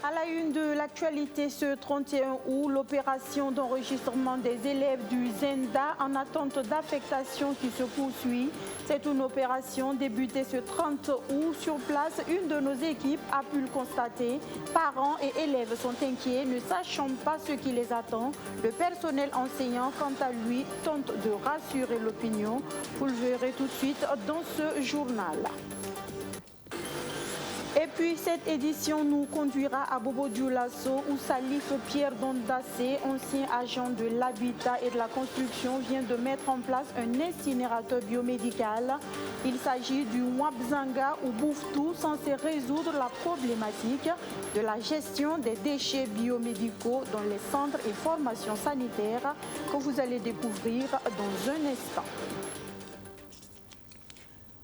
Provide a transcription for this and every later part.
À la une de l'actualité ce 31 août, l'opération d'enregistrement des élèves du Zenda en attente d'affectation qui se poursuit. C'est une opération débutée ce 30 août. Sur place, une de nos équipes a pu le constater. Parents et élèves sont inquiets, ne sachant pas ce qui les attend. Le personnel enseignant, quant à lui, tente de rassurer l'opinion. Vous le verrez tout de suite dans ce journal. Et puis cette édition nous conduira à Bobo-Dioulasso où Salif Pierre Dondassé, ancien agent de l'habitat et de la construction, vient de mettre en place un incinérateur biomédical. Il s'agit du Wabzanga ou Bouftou, censé résoudre la problématique de la gestion des déchets biomédicaux dans les centres et formations sanitaires que vous allez découvrir dans un instant.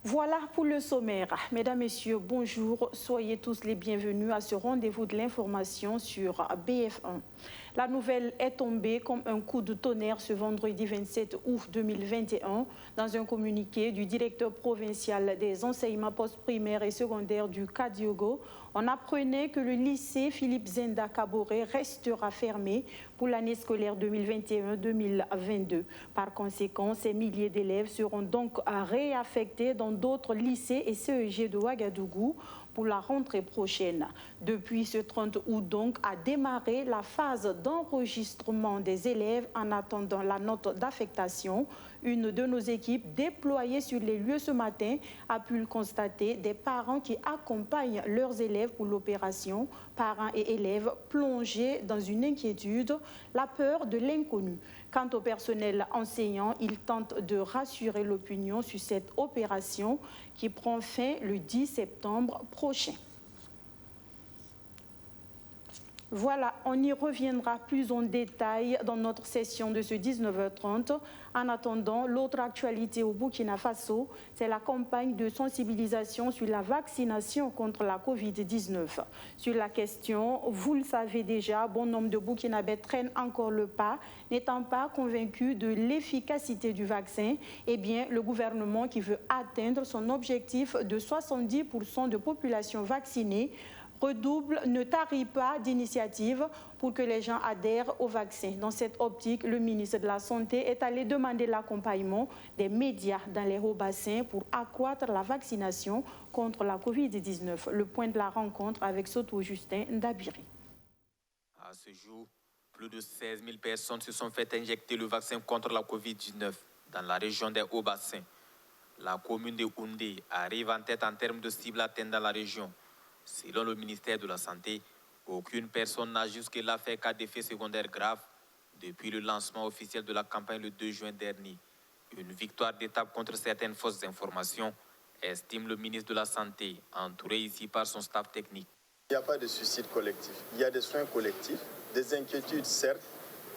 Voilà pour le sommaire. Mesdames, Messieurs, bonjour. Soyez tous les bienvenus à ce rendez-vous de l'information sur BF1. La nouvelle est tombée comme un coup de tonnerre ce vendredi 27 août 2021 dans un communiqué du directeur provincial des enseignements postprimaires et secondaires du Kadiogo. On apprenait que le lycée Philippe Zenda Kaboré restera fermé pour l'année scolaire 2021-2022. Par conséquent, ces milliers d'élèves seront donc réaffectés dans d'autres lycées et CEG de Ouagadougou pour la rentrée prochaine. Depuis ce 30 août donc a démarré la phase d'enregistrement des élèves en attendant la note d'affectation. Une de nos équipes déployée sur les lieux ce matin a pu le constater, des parents qui accompagnent leurs élèves pour l'opération, parents et élèves plongés dans une inquiétude, la peur de l'inconnu. Quant au personnel enseignant, il tente de rassurer l'opinion sur cette opération qui prend fin le 10 septembre prochain. Voilà, on y reviendra plus en détail dans notre session de ce 19h30. En attendant, l'autre actualité au Burkina Faso, c'est la campagne de sensibilisation sur la vaccination contre la Covid-19. Sur la question, vous le savez déjà, bon nombre de Burkinabés traînent encore le pas, n'étant pas convaincus de l'efficacité du vaccin. Eh bien, le gouvernement qui veut atteindre son objectif de 70% de population vaccinée redouble, ne tarit pas d'initiatives pour que les gens adhèrent au vaccin. Dans cette optique, le ministre de la Santé est allé demander l'accompagnement des médias dans les hauts bassins pour accroître la vaccination contre la Covid-19. Le point de la rencontre avec Soto Justin Ndabiri. À ce jour, plus de 16 000 personnes se sont fait injecter le vaccin contre la Covid-19 dans la région des hauts bassins. La commune de Houndé arrive en tête en termes de cibles atteintes dans la région. Selon le ministère de la Santé, aucune personne n'a jusque-là fait cas d'effets secondaires graves depuis le lancement officiel de la campagne le 2 juin dernier. Une victoire d'étape contre certaines fausses informations, estime le ministre de la Santé, entouré ici par son staff technique. Il n'y a pas de suicide collectif. Il y a des soins collectifs, des inquiétudes certes,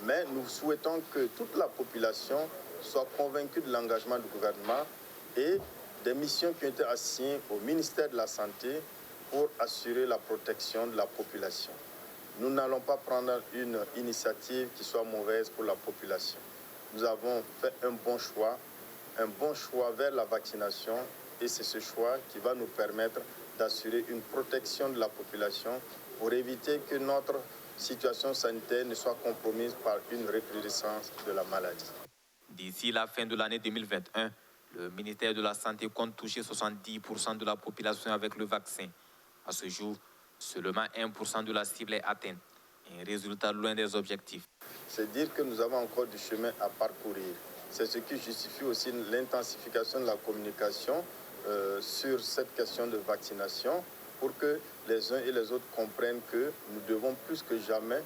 mais nous souhaitons que toute la population soit convaincue de l'engagement du gouvernement et des missions qui ont été assignées au ministère de la Santé pour assurer la protection de la population. Nous n'allons pas prendre une initiative qui soit mauvaise pour la population. Nous avons fait un bon choix vers la vaccination et c'est ce choix qui va nous permettre d'assurer une protection de la population pour éviter que notre situation sanitaire ne soit compromise par une recrudescence de la maladie. D'ici la fin de l'année 2021, le ministère de la Santé compte toucher 70% de la population avec le vaccin. À ce jour, seulement 1% de la cible est atteinte, un résultat loin des objectifs. C'est dire que nous avons encore du chemin à parcourir. C'est ce qui justifie aussi l'intensification de la communication sur cette question de vaccination pour que les uns et les autres comprennent que nous devons plus que jamais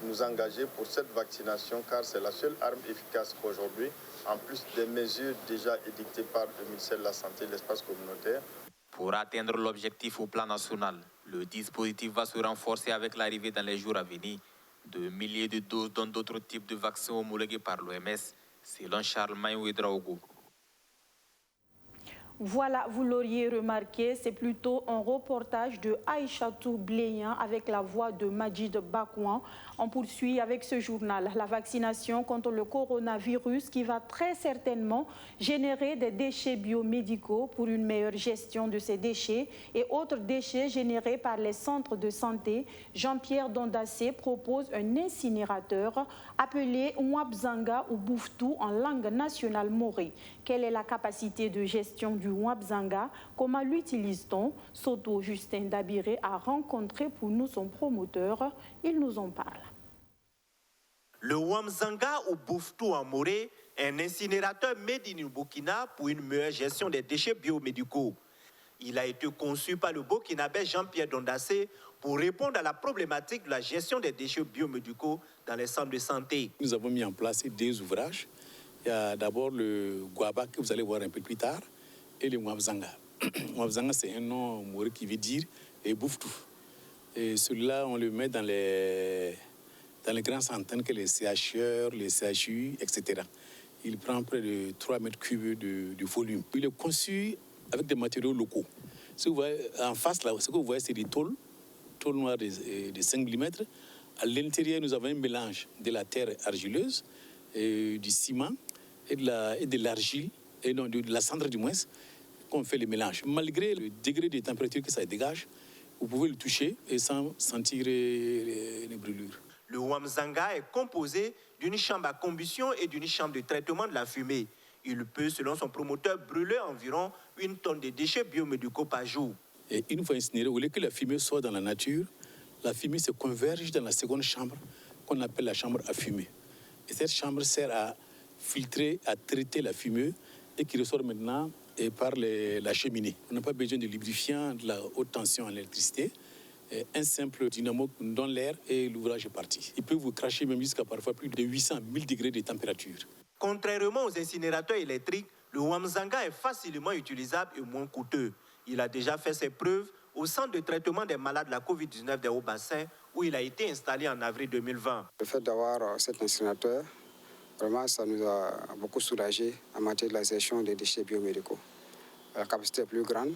nous engager pour cette vaccination car c'est la seule arme efficace qu'aujourd'hui, en plus des mesures déjà édictées par le ministère de la Santé et de l'espace communautaire. Pour atteindre l'objectif au plan national, le dispositif va se renforcer avec l'arrivée dans les jours à venir de milliers de doses dans d'autres types de vaccins homologués par l'OMS, selon Charles Maïou Ouedraogo. Voilà, vous l'auriez remarqué, c'est plutôt un reportage de Aïchatou Bléyan avec la voix de Majid Bakouan. On poursuit avec ce journal la vaccination contre le coronavirus qui va très certainement générer des déchets biomédicaux pour une meilleure gestion de ces déchets et autres déchets générés par les centres de santé. Jean-Pierre Dondassé propose un incinérateur appelé Mwabzanga ou Bouftou en langue nationale morée. Quelle est la capacité de gestion du Mwabzanga? Comment l'utilise-t-on? Soto Justin Dabiré a rencontré pour nous son promoteur. Il nous en parle. Le Mwabzanga ou Bouftou en morée est un incinérateur made in Burkina pour une meilleure gestion des déchets biomédicaux. Il a été conçu par le Burkinabé Jean-Pierre Dondassé pour répondre à la problématique de la gestion des déchets biomédicaux dans les centres de santé. Nous avons mis en place deux ouvrages. Il y a d'abord le Guaba que vous allez voir un peu plus tard et le Mwabzanga. Mwabzanga, c'est un nom maori qui veut dire Bouftou. Et celui-là, on le met dans les grands centres que les CHR, les CHU, etc. Il prend près de 3 mètres cubes de volume. Il est conçu avec des matériaux locaux. Ce que vous voyez en face, là, ce que vous voyez, c'est des tôles noires de 5 mm. À l'intérieur, nous avons un mélange de la terre argileuse, du ciment et de l'argile, et non, de la cendre du moins, qu'on fait le mélange. Malgré le degré de température que ça dégage, vous pouvez le toucher et sans sentir les brûlures. Le Mwabzanga est composé d'une chambre à combustion et d'une chambre de traitement de la fumée. Il peut, selon son promoteur, brûler environ 1 tonne de déchets biomédicaux par jour. Et une fois incinéré, au lieu que la fumée soit dans la nature, la fumée se converge dans la seconde chambre qu'on appelle la chambre à fumer. Et cette chambre sert à filtrer, à traiter la fumée et qui ressort maintenant par la cheminée. On n'a pas besoin de lubrifiant, de la haute tension en électricité. Un simple dynamo dans l'air et l'ouvrage est parti. Il peut vous cracher même jusqu'à parfois plus de 800 000 degrés de température. Contrairement aux incinérateurs électriques, le Mwabzanga est facilement utilisable et moins coûteux. Il a déjà fait ses preuves au centre de traitement des malades de la COVID-19 des Hauts-Bassins où il a été installé en avril 2020. Le fait d'avoir cet incinérateur, vraiment, ça nous a beaucoup soulagé en matière de la gestion des déchets biomédicaux. La capacité est plus grande.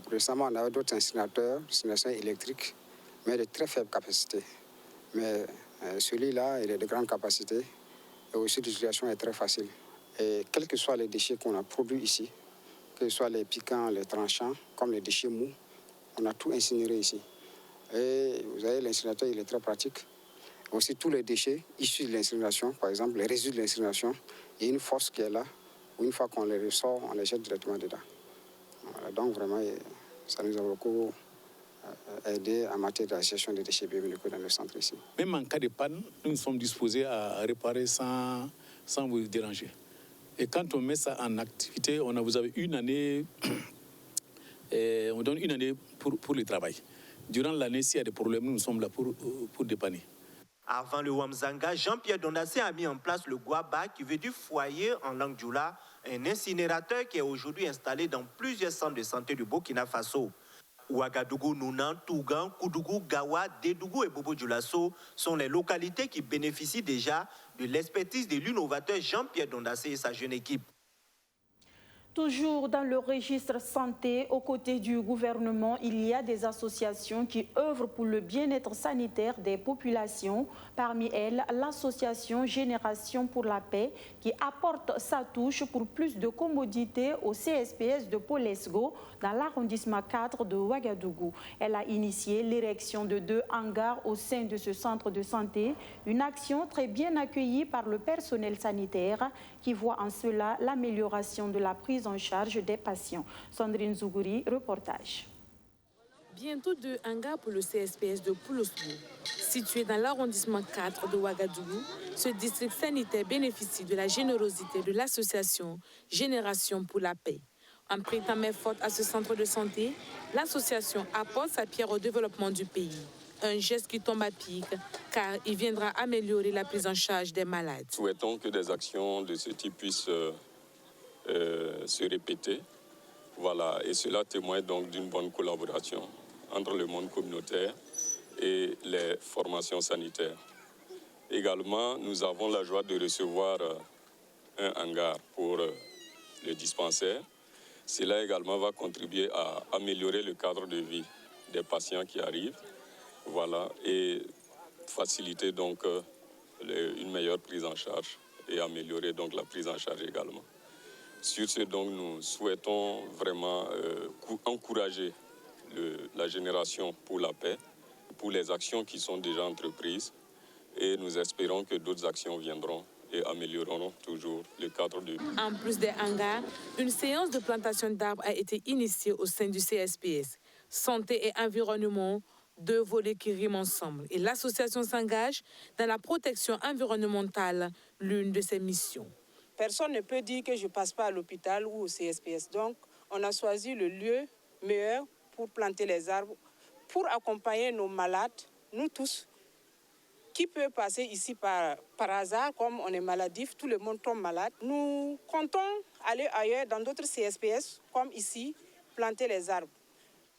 Récemment, on avait d'autres incinérateurs électriques, mais de très faible capacité. Mais celui-là, il est de grande capacité et aussi l'utilisation est très facile. Et quels que soient les déchets qu'on a produits ici, que ce soit les piquants, les tranchants, comme les déchets mous, on a tout incinéré ici. Et vous voyez, l'incinérateur, il est très pratique. Aussi, tous les déchets issus de l'incinération, par exemple, les résidus de l'incinération, il y a une force qui est là, où une fois qu'on les ressort, on les jette directement dedans. Voilà, donc, vraiment, ça nous a beaucoup aidé en matière de la gestion des déchets biomédicaux dans le centre ici. Même en cas de panne, nous sommes disposés à réparer sans vous déranger. Et quand on met ça en activité, vous avez une année, on donne une année pour le travail. Durant l'année, s'il y a des problèmes, nous sommes là pour dépanner. Avant le Mwabzanga, Jean-Pierre Dondassé a mis en place le Guaba, qui veut dire foyer en langue djoula, un incinérateur qui est aujourd'hui installé dans plusieurs centres de santé du Burkina Faso. Ouagadougou, Nounan, Tougan, Koudougou, Gawa, Dédougou et Bobo Dioulasso sont les localités qui bénéficient déjà de l'expertise de l'innovateur Jean-Pierre Dondassé et sa jeune équipe. Toujours dans le registre santé, aux côtés du gouvernement, il y a des associations qui œuvrent pour le bien-être sanitaire des populations. Parmi elles, l'association Génération pour la paix qui apporte sa touche pour plus de commodité au CSPS de Polesgo dans l'arrondissement 4 de Ouagadougou. Elle a initié l'érection de 2 hangars au sein de ce centre de santé, une action très bien accueillie par le personnel sanitaire qui voit en cela l'amélioration de la prise en charge des patients. Sandrine Zougouri, reportage. Bientôt 2 hangars pour le CSPS de Polesgo. Situé dans l'arrondissement 4 de Ouagadougou, ce district sanitaire bénéficie de la générosité de l'association Génération pour la paix. En prêtant main forte à ce centre de santé, l'association apporte sa pierre au développement du pays. Un geste qui tombe à pic, car il viendra améliorer la prise en charge des malades. Souhaitons que des actions de ce type puissent se répéter. Voilà, et cela témoigne donc d'une bonne collaboration entre le monde communautaire et les formations sanitaires. Également, nous avons la joie de recevoir un hangar pour le dispensaire. Cela également va contribuer à améliorer le cadre de vie des patients qui arrivent, voilà, et faciliter donc une meilleure prise en charge et améliorer donc la prise en charge également. Sur ce, donc, nous souhaitons vraiment encourager la génération pour la paix, pour les actions qui sont déjà entreprises, et nous espérons que d'autres actions viendront et amélioreront toujours le cadre de vie. En plus des hangars, une séance de plantation d'arbres a été initiée au sein du CSPS. Santé et environnement, deux volets qui riment ensemble. Et l'association s'engage dans la protection environnementale, l'une de ses missions. Personne ne peut dire que je ne passe pas à l'hôpital ou au CSPS. Donc, on a choisi le lieu meilleur pour planter les arbres, pour accompagner nos malades, nous tous. Qui peut passer ici par hasard, comme on est maladif, tout le monde tombe malade. Nous comptons aller ailleurs, dans d'autres CSPS, comme ici, planter les arbres.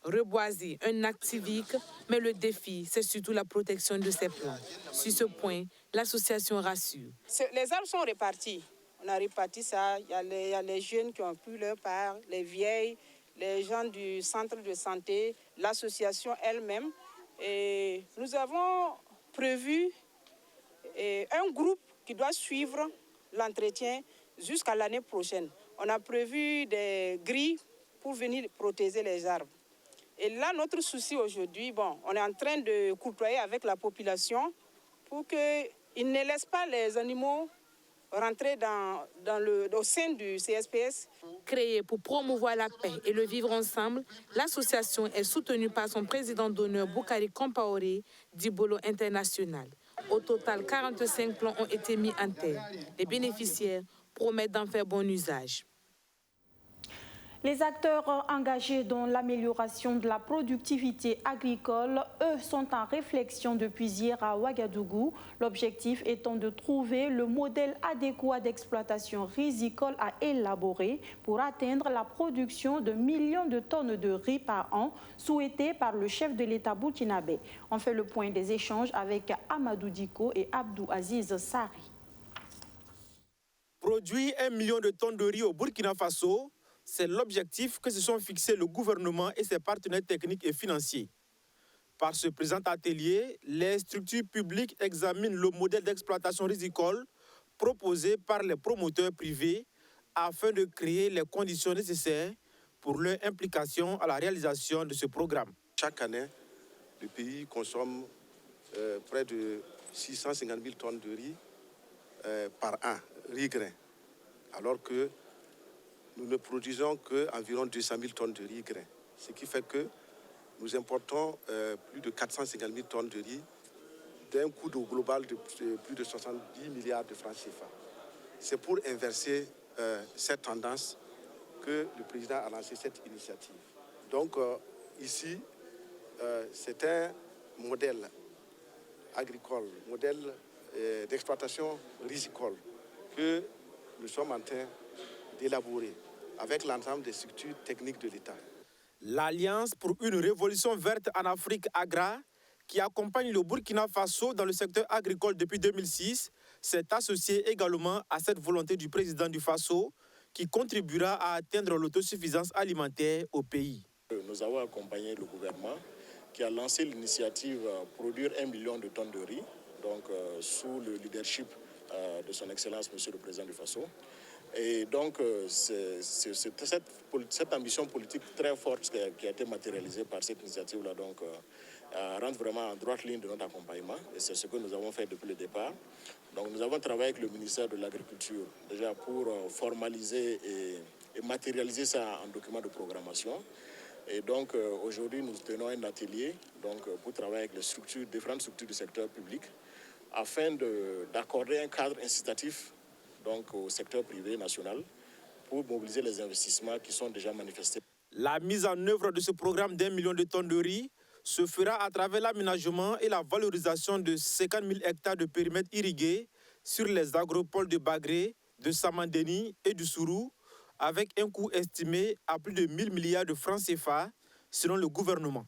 Reboiser, un acte civique, mais le défi, c'est surtout la protection de ces plants. Sur ce point, l'association rassure. Les arbres sont répartis. On a réparti ça. Il y a les jeunes qui ont pu leur part, les vieilles, les gens du centre de santé, l'association elle-même. Et nous avons prévu un groupe qui doit suivre l'entretien jusqu'à l'année prochaine. On a prévu des grilles pour venir protéger les arbres. Et là, notre souci aujourd'hui, on est en train de côtoyer avec la population pour qu'ils ne laissent pas les animaux rentrer au sein du CSPS. Créée pour promouvoir la paix et le vivre ensemble, l'association est soutenue par son président d'honneur Boukari Compaoré d'Ibolo International. Au total, 45 plans ont été mis en terre. Les bénéficiaires promettent d'en faire bon usage. Les acteurs engagés dans l'amélioration de la productivité agricole, eux, sont en réflexion depuis hier à Ouagadougou. L'objectif étant de trouver le modèle adéquat d'exploitation risicole à élaborer pour atteindre la production de millions de tonnes de riz par an, souhaitée par le chef de l'État burkinabé. On fait le point des échanges avec Amadou Diko et Abdou Aziz Sari. Produire 1 million de tonnes de riz au Burkina Faso, c'est l'objectif que se sont fixés le gouvernement et ses partenaires techniques et financiers. Par ce présent atelier, les structures publiques examinent le modèle d'exploitation risicole proposé par les promoteurs privés afin de créer les conditions nécessaires pour leur implication à la réalisation de ce programme. Chaque année, le pays consomme près de 650 000 tonnes de riz par an, riz grain, alors que nous ne produisons qu'environ 200 000 tonnes de riz grain. Ce qui fait que nous importons plus de 450 000 tonnes de riz d'un coût global de plus de 70 milliards de francs CFA. C'est pour inverser cette tendance que le président a lancé cette initiative. Donc ici, c'est un modèle agricole, modèle d'exploitation risicole que nous sommes en train d'élaborer avec l'ensemble des structures techniques de l'État. L'Alliance pour une révolution verte en Afrique, AGRA, qui accompagne le Burkina Faso dans le secteur agricole depuis 2006, s'est associée également à cette volonté du président du Faso qui contribuera à atteindre l'autosuffisance alimentaire au pays. Nous avons accompagné le gouvernement qui a lancé l'initiative Produire 1 million de tonnes de riz, donc sous le leadership de son Excellence, Monsieur le Président du Faso. Et donc, c'est cette ambition politique très forte qui a été matérialisée par cette initiative-là, donc rentre vraiment en droite ligne de notre accompagnement. Et c'est ce que nous avons fait depuis le départ. Donc, nous avons travaillé avec le ministère de l'Agriculture, déjà pour formaliser et matérialiser ça en document de programmation. Et donc, aujourd'hui, nous tenons un atelier pour travailler avec les différentes structures du secteur public, afin d'accorder un cadre incitatif au secteur privé national pour mobiliser les investissements qui sont déjà manifestés. La mise en œuvre de ce programme d'1 million de tonnes de riz se fera à travers l'aménagement et la valorisation de 50 000 hectares de périmètres irrigués sur les agropoles de Bagré, de Samandeni et du Sourou, avec un coût estimé à plus de 1 000 milliards de francs CFA, selon le gouvernement.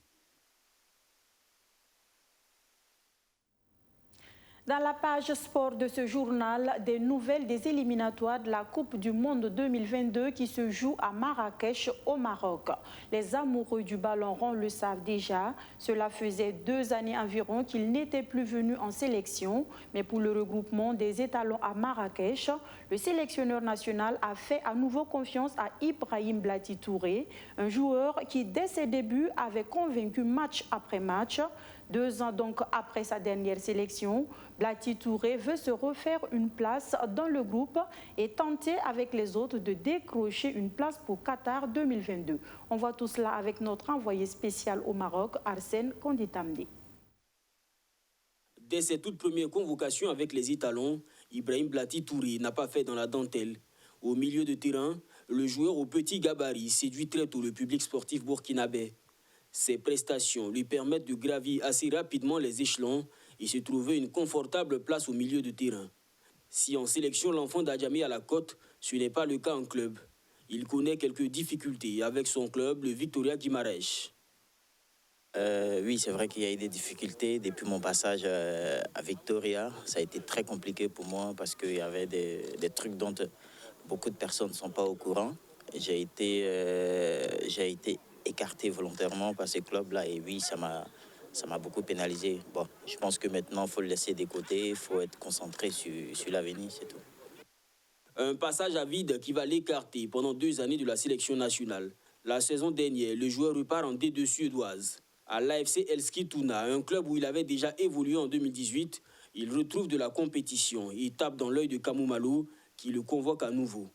Dans la page sport de ce journal, des nouvelles des éliminatoires de la Coupe du Monde 2022 qui se joue à Marrakech au Maroc. Les amoureux du ballon rond le savent déjà. Cela faisait 2 années environ qu'ils n'étaient plus venus en sélection. Mais pour le regroupement des étalons à Marrakech, le sélectionneur national a fait à nouveau confiance à Ibrahim Blati Touré, un joueur qui dès ses débuts avait convaincu match après match. 2 ans donc après sa dernière sélection, Blati Touré veut se refaire une place dans le groupe et tenter avec les autres de décrocher une place pour Qatar 2022. On voit tout cela avec notre envoyé spécial au Maroc, Arsène Konditamdi. Dès ses toutes premières convocations avec les Étalons, Ibrahim Blati Touré n'a pas fait dans la dentelle. Au milieu de terrain, le joueur au petit gabarit séduit très tôt le public sportif burkinabé. Ses prestations lui permettent de gravir assez rapidement les échelons et se trouver une confortable place au milieu de terrain. Si en sélection l'enfant d'Adjamé à la côte, ce n'est pas le cas en club. Il connaît quelques difficultés avec son club, le Victoria Guimarães. Oui, c'est vrai qu'il y a eu des difficultés depuis mon passage à Victoria. Ça a été très compliqué pour moi parce qu'il y avait des trucs dont beaucoup de personnes ne sont pas au courant. J'ai été écarté volontairement par ces clubs-là et oui, ça m'a beaucoup pénalisé. Bon, je pense que maintenant, il faut le laisser de côté, il faut être concentré sur l'avenir, c'est tout. Un passage à vide qui va l'écarter pendant 2 années de la sélection nationale. La saison dernière, le joueur repart en D2 suédoise. À l'AFC Eskilstuna, un club où il avait déjà évolué en 2018, il retrouve de la compétition et tape dans l'œil de Kamou Malo qui le convoque à nouveau.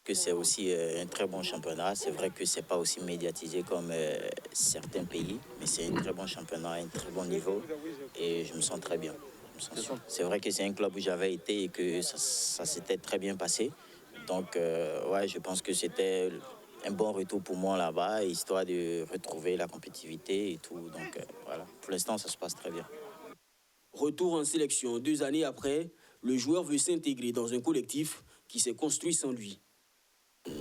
Que c'est aussi un très bon championnat. C'est vrai que ce n'est pas aussi médiatisé comme certains pays, mais c'est un très bon championnat, un très bon niveau et je me sens très bien. C'est vrai que c'est un club où j'avais été et que ça s'était très bien passé. Donc, ouais, je pense que c'était un bon retour pour moi là-bas, histoire de retrouver la compétitivité et tout. Donc, voilà, pour l'instant, ça se passe très bien. Retour en sélection 2 années après, le joueur veut s'intégrer dans un collectif qui s'est construit sans lui.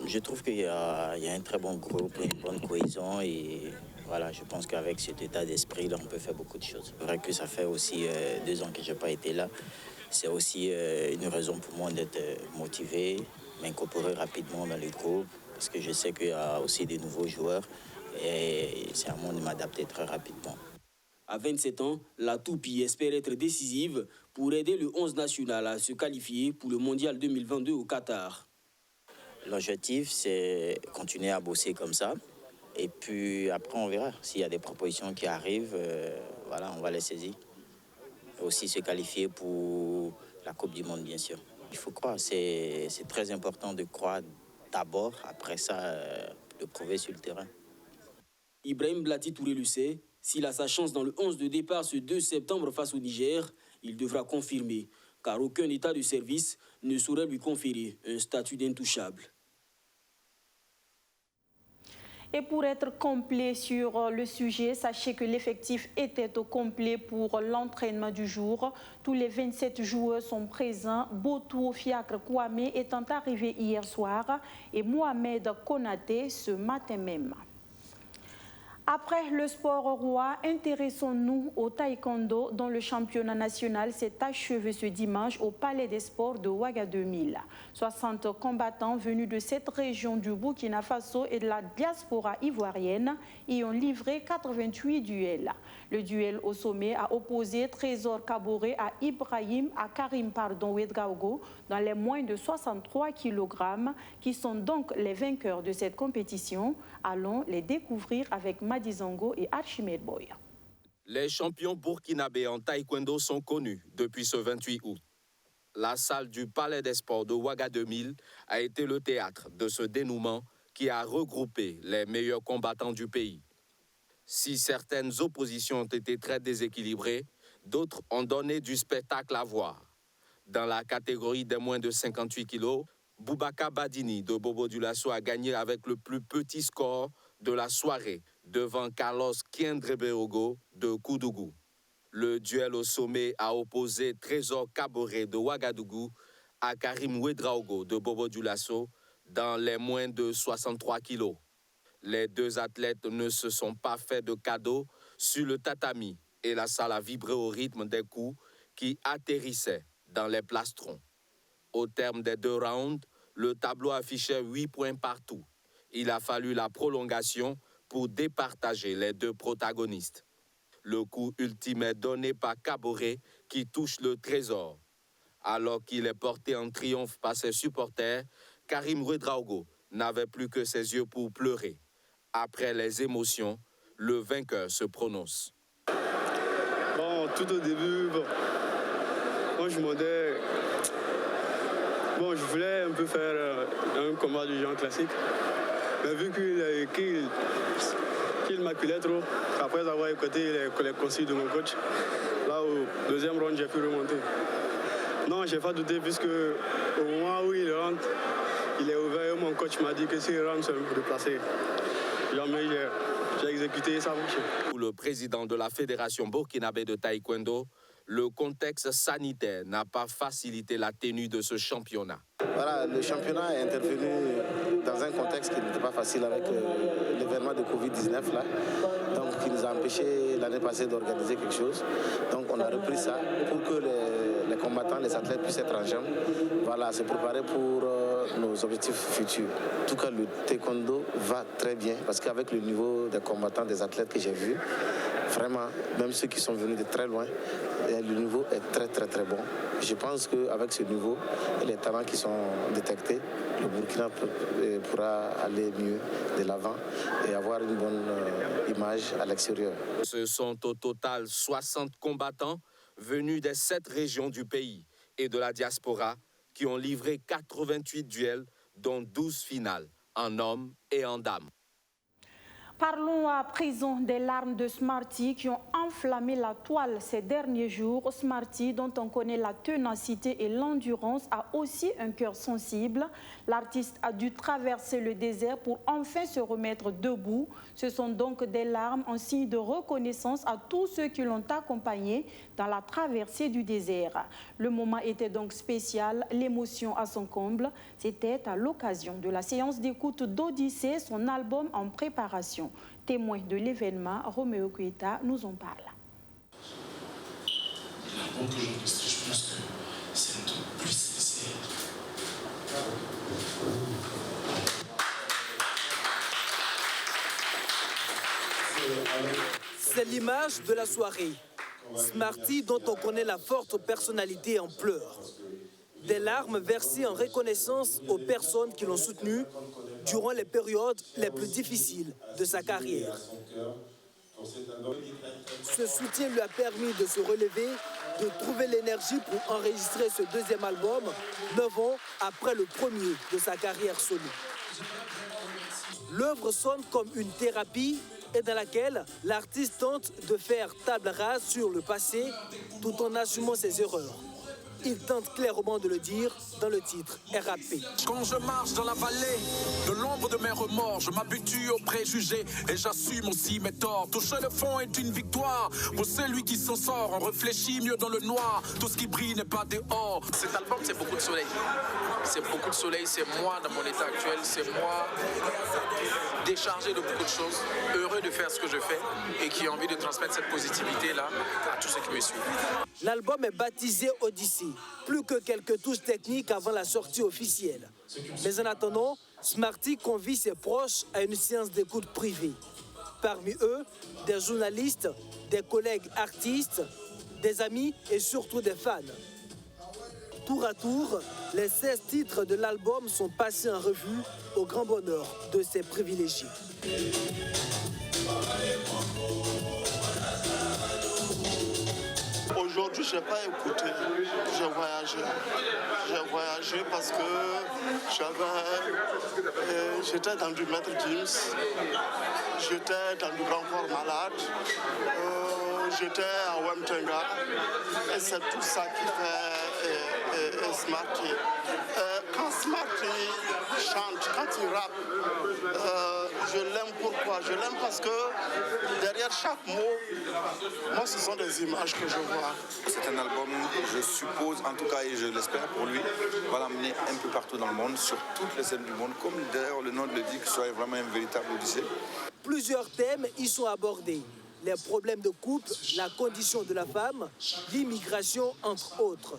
Je trouve qu'il y a un très bon groupe, une bonne cohésion et voilà, je pense qu'avec cet état d'esprit-là, on peut faire beaucoup de choses. C'est vrai que ça fait aussi 2 ans que je n'ai pas été là. C'est aussi une raison pour moi d'être motivé, m'incorporer rapidement dans le groupe parce que je sais qu'il y a aussi des nouveaux joueurs et c'est à moi de m'adapter très rapidement. À 27 ans, la Toupie espère être décisive pour aider le 11 national à se qualifier pour le Mondial 2022 au Qatar. L'objectif, c'est continuer à bosser comme ça. Et puis après, on verra. S'il y a des propositions qui arrivent, voilà, on va les saisir. Et aussi se qualifier pour la Coupe du Monde, bien sûr. Il faut croire. C'est très important de croire d'abord. Après ça, de prouver sur le terrain. Ibrahim Blati Touré le sait. S'il a sa chance dans le 11 de départ ce 2 septembre face au Niger, il devra confirmer. Car aucun état de service ne saurait lui conférer un statut d'intouchable. Et pour être complet sur le sujet, sachez que l'effectif était au complet pour l'entraînement du jour. Tous les 27 joueurs sont présents. Botou Fiacre Kwame étant arrivé hier soir et Mohamed Konaté ce matin même. Après le sport roi, intéressons-nous au taekwondo dont le championnat national s'est achevé ce dimanche au Palais des Sports de Ouaga 2000. 60 combattants venus de cette région du Burkina Faso et de la diaspora ivoirienne y ont livré 88 duels. Le duel au sommet a opposé Trésor Kaboré à Karim Ouedraogo dans les moins de 63 kg, qui sont donc les vainqueurs de cette compétition. Allons les découvrir avec Madizongo et Archimède Boy. Les champions burkinabés en taekwondo sont connus depuis ce 28 août. La salle du Palais des Sports de Ouaga 2000 a été le théâtre de ce dénouement qui a regroupé les meilleurs combattants du pays. Si certaines oppositions ont été très déséquilibrées, d'autres ont donné du spectacle à voir. Dans la catégorie des moins de 58 kilos, Boubacar Badini de Bobo Dioulasso a gagné avec le plus petit score de la soirée devant Carlos Kiendrebeogo de Koudougou. Le duel au sommet a opposé Trésor Kaboré de Ouagadougou à Karim Ouedraogo de Bobo Dioulasso dans les moins de 63 kilos. Les 2 athlètes ne se sont pas fait de cadeaux sur le tatami et la salle a vibré au rythme des coups qui atterrissaient dans les plastrons. Au terme des 2 rounds, le tableau affichait 8 points partout. Il a fallu la prolongation pour départager les 2 protagonistes. Le coup ultime est donné par Kaboré qui touche le trésor. Alors qu'il est porté en triomphe par ses supporters, Karim Ouedraogo n'avait plus que ses yeux pour pleurer. Après les émotions, le vainqueur se prononce. Bon, tout au début, quand je demandais, je voulais un peu faire un combat du genre classique. Mais vu qu'il m'acculait trop, après avoir écouté les consignes de mon coach, là au 2e round, j'ai pu remonter. Non, j'ai pas douté puisque au moment où il rentre, il est ouvert et mon coach m'a dit que s'il rentre, c'est un peu déplacé. Jamais j'ai exécuté ça. Pour le président de la Fédération burkinabé de taekwondo, le contexte sanitaire n'a pas facilité la tenue de ce championnat. Voilà, le championnat est intervenu dans un contexte qui n'était pas facile avec l'événement de Covid-19 là. Donc qui nous a empêché l'année passée d'organiser quelque chose. Donc on a repris ça pour que les combattants, les athlètes puissent être en jambes. Voilà, se préparer pour nos objectifs futurs. En tout cas, le taekwondo va très bien parce qu'avec le niveau des combattants, des athlètes que j'ai vus, vraiment, même ceux qui sont venus de très loin, le niveau est très très très bon. Je pense qu'avec ce niveau et les talents qui sont détectés, le Burkina pourra aller mieux de l'avant et avoir une bonne image à l'extérieur. Ce sont au total 60 combattants venus des 7 régions du pays et de la diaspora qui ont livré 88 duels, dont 12 finales en hommes et en dames. Parlons à présent des larmes de Smarty qui ont enflammé la toile ces derniers jours. Smarty, dont on connaît la ténacité et l'endurance, a aussi un cœur sensible. L'artiste a dû traverser le désert pour enfin se remettre debout. Ce sont donc des larmes en signe de reconnaissance à tous ceux qui l'ont accompagné dans la traversée du désert. Le moment était donc spécial, l'émotion à son comble. C'était à l'occasion de la séance d'écoute d'Odyssée, son album en préparation. Témoin de l'événement, Roméo Kueta nous en parle. Je pense que c'est un truc plus sincère. C'est l'image de la soirée. Smarty, dont on connaît la forte personnalité, en pleure. Des larmes versées en reconnaissance aux personnes qui l'ont soutenu durant les périodes les plus difficiles de sa carrière. Ce soutien lui a permis de se relever, de trouver l'énergie pour enregistrer ce 2e album, 9 ans après le premier de sa carrière solo. L'œuvre sonne comme une thérapie et dans laquelle l'artiste tente de faire table rase sur le passé tout en assumant ses erreurs. Il tente clairement de le dire dans le titre RAP. Quand je marche dans la vallée de l'ombre de mes remords, je m'habitue aux préjugés et j'assume aussi mes torts. Toucher le fond est une victoire pour celui qui s'en sort. On réfléchit mieux dans le noir, tout ce qui brille n'est pas dehors. Cet album, c'est beaucoup de soleil. C'est beaucoup de soleil, c'est moi dans mon état actuel, c'est moi déchargé de beaucoup de choses, heureux de faire ce que je fais et qui a envie de transmettre cette positivité-là à tous ceux qui me suivent. L'album est baptisé Odyssée. Plus que quelques touches techniques avant la sortie officielle. Mais en attendant, Smarty convie ses proches à une séance d'écoute privée. Parmi eux, des journalistes, des collègues artistes, des amis et surtout des fans. Tour à tour, les 16 titres de l'album sont passés en revue au grand bonheur de ses privilégiés. Aujourd'hui, je n'ai pas écouté, j'ai voyagé. J'ai voyagé parce que j'étais dans du Maître Gims, j'étais dans du Grand Corps Malade, j'étais à Wemtenga, et c'est tout ça qui fait Smarty. Quand Smarty chante, quand il rappe, je l'aime pourquoi? Je l'aime parce que derrière chaque mot, moi, ce sont des images que je vois. C'est un album, je suppose, en tout cas, et je l'espère pour lui, va l'amener un peu partout dans le monde, sur toutes les scènes du monde, comme d'ailleurs le nom le dit, que ce soit vraiment un véritable odyssée. Plusieurs thèmes y sont abordés. les problèmes de couple, la condition de la femme, l'immigration, entre autres.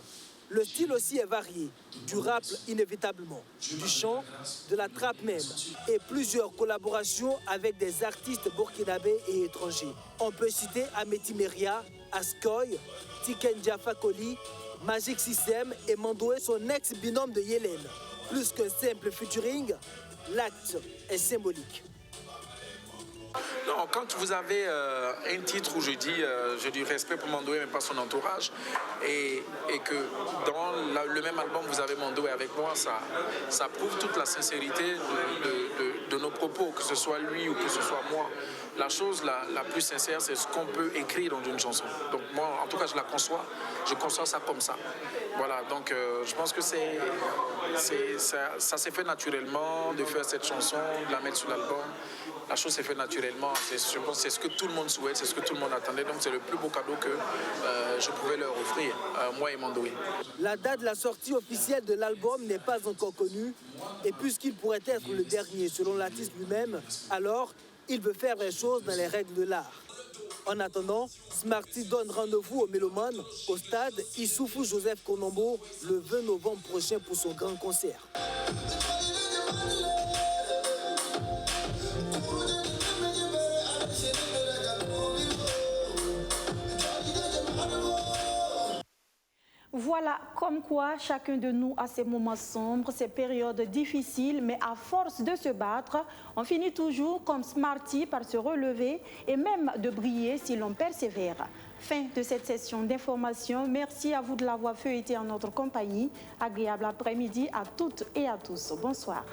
Le style aussi est varié, du rap inévitablement, du chant, de la trappe même, et plusieurs collaborations avec des artistes burkinabés et étrangers. On peut citer Ameti Meria, Askoy, Tiken Jaffa Koli, Magic System et Mandoué, son ex-binôme de Yélène. Plus qu'un simple featuring, l'acte est symbolique. Non, quand vous avez un titre où je dis respect pour Mandoué, mais pas son entourage, et que dans le même album, vous avez Mandoué avec moi, ça prouve toute la sincérité de nos propos, que ce soit lui ou que ce soit moi. La chose la plus sincère, c'est ce qu'on peut écrire dans une chanson. Donc moi, en tout cas, je conçois ça comme ça. Voilà, donc je pense que ça s'est fait naturellement de faire cette chanson, de la mettre sur l'album. La chose s'est faite naturellement. Je pense que c'est ce que tout le monde souhaite, c'est ce que tout le monde attendait. Donc c'est le plus beau cadeau que je pouvais leur offrir, moi et Mandoué. La date de la sortie officielle de l'album n'est pas encore connue. Et puisqu'il pourrait être le dernier selon l'artiste lui-même, alors il veut faire les choses dans les règles de l'art. En attendant, Smarty donne rendez-vous aux mélomanes au stade Issoufou Joseph Konombo le 20 novembre prochain pour son grand concert. Voilà comme quoi chacun de nous a ses moments sombres, ses périodes difficiles, mais à force de se battre, on finit toujours comme Smarty par se relever et même de briller si l'on persévère. Fin de cette session d'information. Merci à vous de l'avoir feuilleté en notre compagnie. Agréable après-midi à toutes et à tous. Bonsoir.